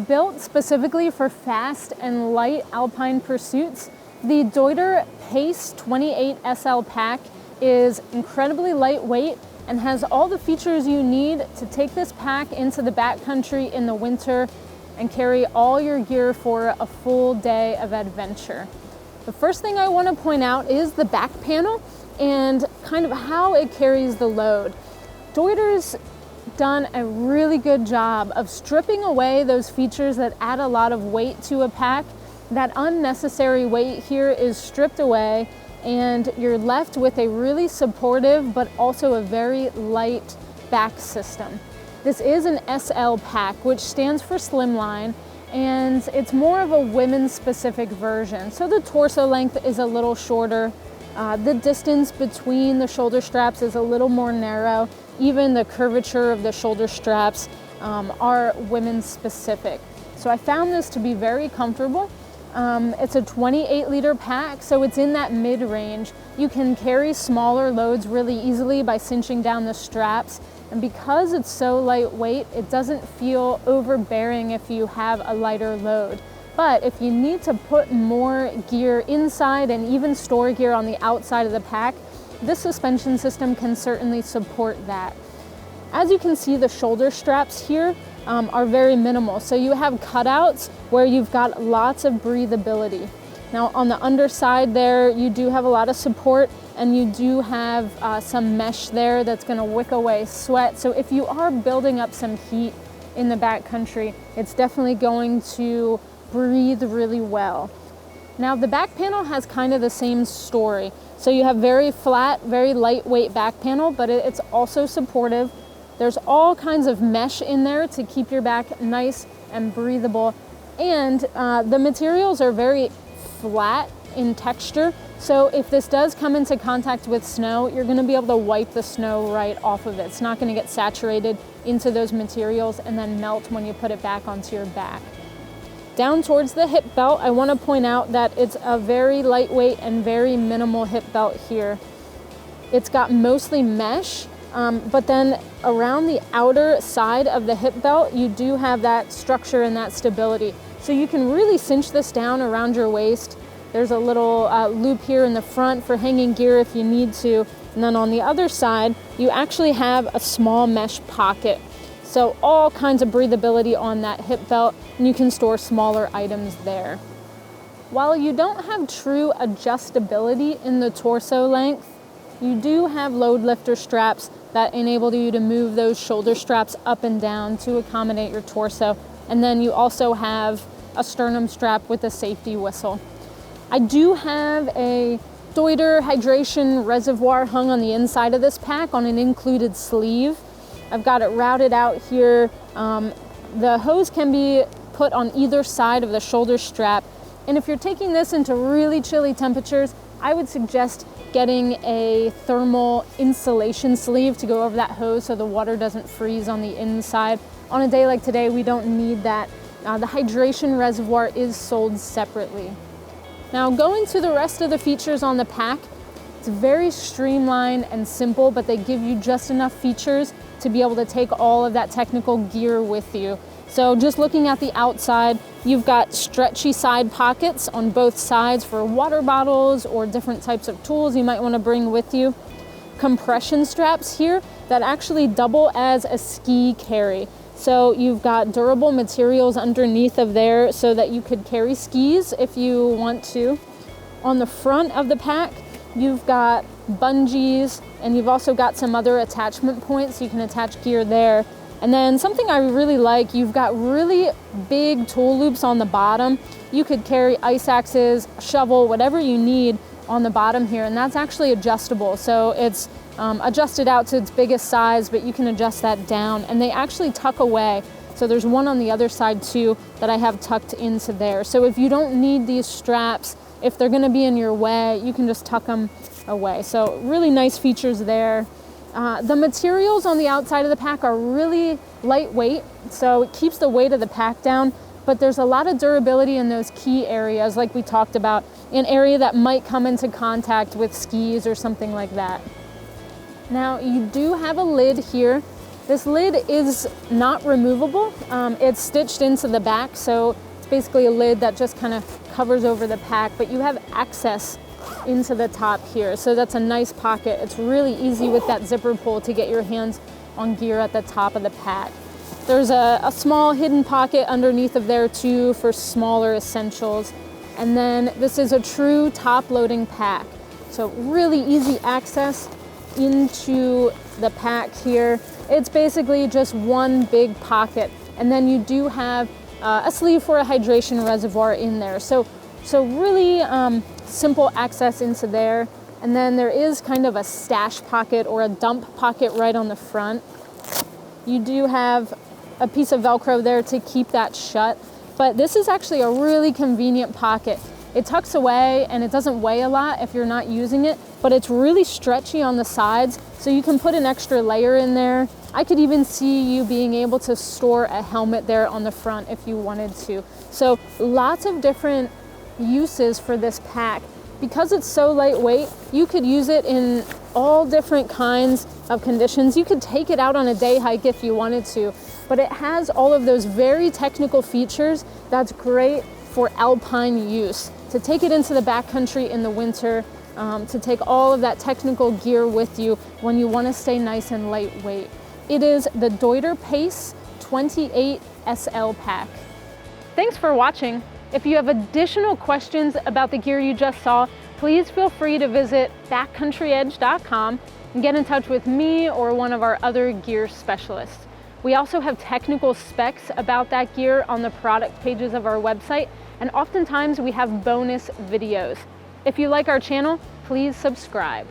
Built specifically for fast and light alpine pursuits, the Deuter Pace 28 SL pack is incredibly lightweight and has all the features you need to take this pack into the backcountry in the winter and carry all your gear for a full day of adventure. The first thing I want to point out is the back panel and kind of how it carries the load. Deuter's done a really good job of stripping away those features that add a lot of weight to a pack. That unnecessary weight here is stripped away and you're left with a really supportive but also a very light back system. This is an SL pack, which stands for Streamline, and it's more of a women's specific version. So the torso length is a little shorter. The distance between the shoulder straps is a little more narrow. Even the curvature of the shoulder straps are women's specific. So I found this to be very comfortable. It's a 28-liter pack, so it's in that mid-range. You can carry smaller loads really easily by cinching down the straps. And because it's so lightweight, it doesn't feel overbearing if you have a lighter load. But if you need to put more gear inside and even store gear on the outside of the pack, this suspension system can certainly support that. As you can see, the shoulder straps here are very minimal. So you have cutouts where you've got lots of breathability. Now on the underside there, you do have a lot of support and you do have some mesh there that's gonna wick away sweat. So if you are building up some heat in the backcountry, it's definitely going to breathe really well. Now the back panel has kind of the same story. So you have very flat, very lightweight back panel, but it's also supportive. There's all kinds of mesh in there to keep your back nice and breathable. And the materials are very flat in texture. So if this does come into contact with snow, you're gonna be able to wipe the snow right off of it. It's not gonna get saturated into those materials and then melt when you put it back onto your back. Down towards the hip belt, I wanna point out that it's a very lightweight and very minimal hip belt here. It's got mostly mesh, but then around the outer side of the hip belt, you do have that structure and that stability. So you can really cinch this down around your waist. There's a little loop here in the front for hanging gear if you need to. And then on the other side, you actually have a small mesh pocket. So all kinds of breathability on that hip belt, and you can store smaller items there. While you don't have true adjustability in the torso length, you do have load lifter straps that enable you to move those shoulder straps up and down to accommodate your torso. And then you also have a sternum strap with a safety whistle. I do have a Deuter hydration reservoir hung on the inside of this pack on an included sleeve. I've got it routed out here. The hose can be put on either side of the shoulder strap. And if you're taking this into really chilly temperatures, I would suggest getting a thermal insulation sleeve to go over that hose so the water doesn't freeze on the inside. On a day like today, we don't need that. The hydration reservoir is sold separately. Now going to the rest of the features on the pack, it's very streamlined and simple, but they give you just enough features to be able to take all of that technical gear with you. So just looking at the outside, you've got stretchy side pockets on both sides for water bottles or different types of tools you might want to bring with you. Compression straps here that actually double as a ski carry. So you've got durable materials underneath of there so that you could carry skis if you want to. On the front of the pack, you've got bungees and you've also got some other attachment points so you can attach gear there. And then something I really like, you've got really big tool loops on the bottom. You could carry ice axes, shovel, whatever you need on the bottom here, and that's actually adjustable. So it's adjusted out to its biggest size, but you can adjust that down, and they actually tuck away. So there's one on the other side too that I have tucked into there. So if you don't need these straps, if they're gonna be in your way, you can just tuck them away. So really nice features there. The materials on the outside of the pack are really lightweight, so it keeps the weight of the pack down, but there's a lot of durability in those key areas like we talked about, an area that might come into contact with skis or something like that. Now you do have a lid here This lid is not removable. It's stitched into the back, so it's basically a lid that just kind of covers over the pack, but you have access into the top here. So that's a nice pocket. It's really easy with that zipper pull to get your hands on gear at the top of the pack. There's a small hidden pocket underneath of there too for smaller essentials. And then this is a true top loading pack. So really easy access into the pack here. It's basically just one big pocket. And then you do have a sleeve for a hydration reservoir in there. So really simple access into there. And then there is kind of a stash pocket or a dump pocket right on the front. You do have a piece of Velcro there to keep that shut, but this is actually a really convenient pocket. It tucks away and it doesn't weigh a lot if you're not using it, but it's really stretchy on the sides, so you can put an extra layer in there. I could even see you being able to store a helmet there on the front if you wanted to. So lots of different uses for this pack. Because it's so lightweight, you could use it in all different kinds of conditions. You could take it out on a day hike if you wanted to, but it has all of those very technical features that's great for alpine use. To take it into the backcountry in the winter, to take all of that technical gear with you when you want to stay nice and lightweight. It is the Deuter Pace 28 SL pack. Thanks for watching. If you have additional questions about the gear you just saw, please feel free to visit backcountryedge.com and get in touch with me or one of our other gear specialists. We also have technical specs about that gear on the product pages of our website, and oftentimes we have bonus videos. If you like our channel, please subscribe.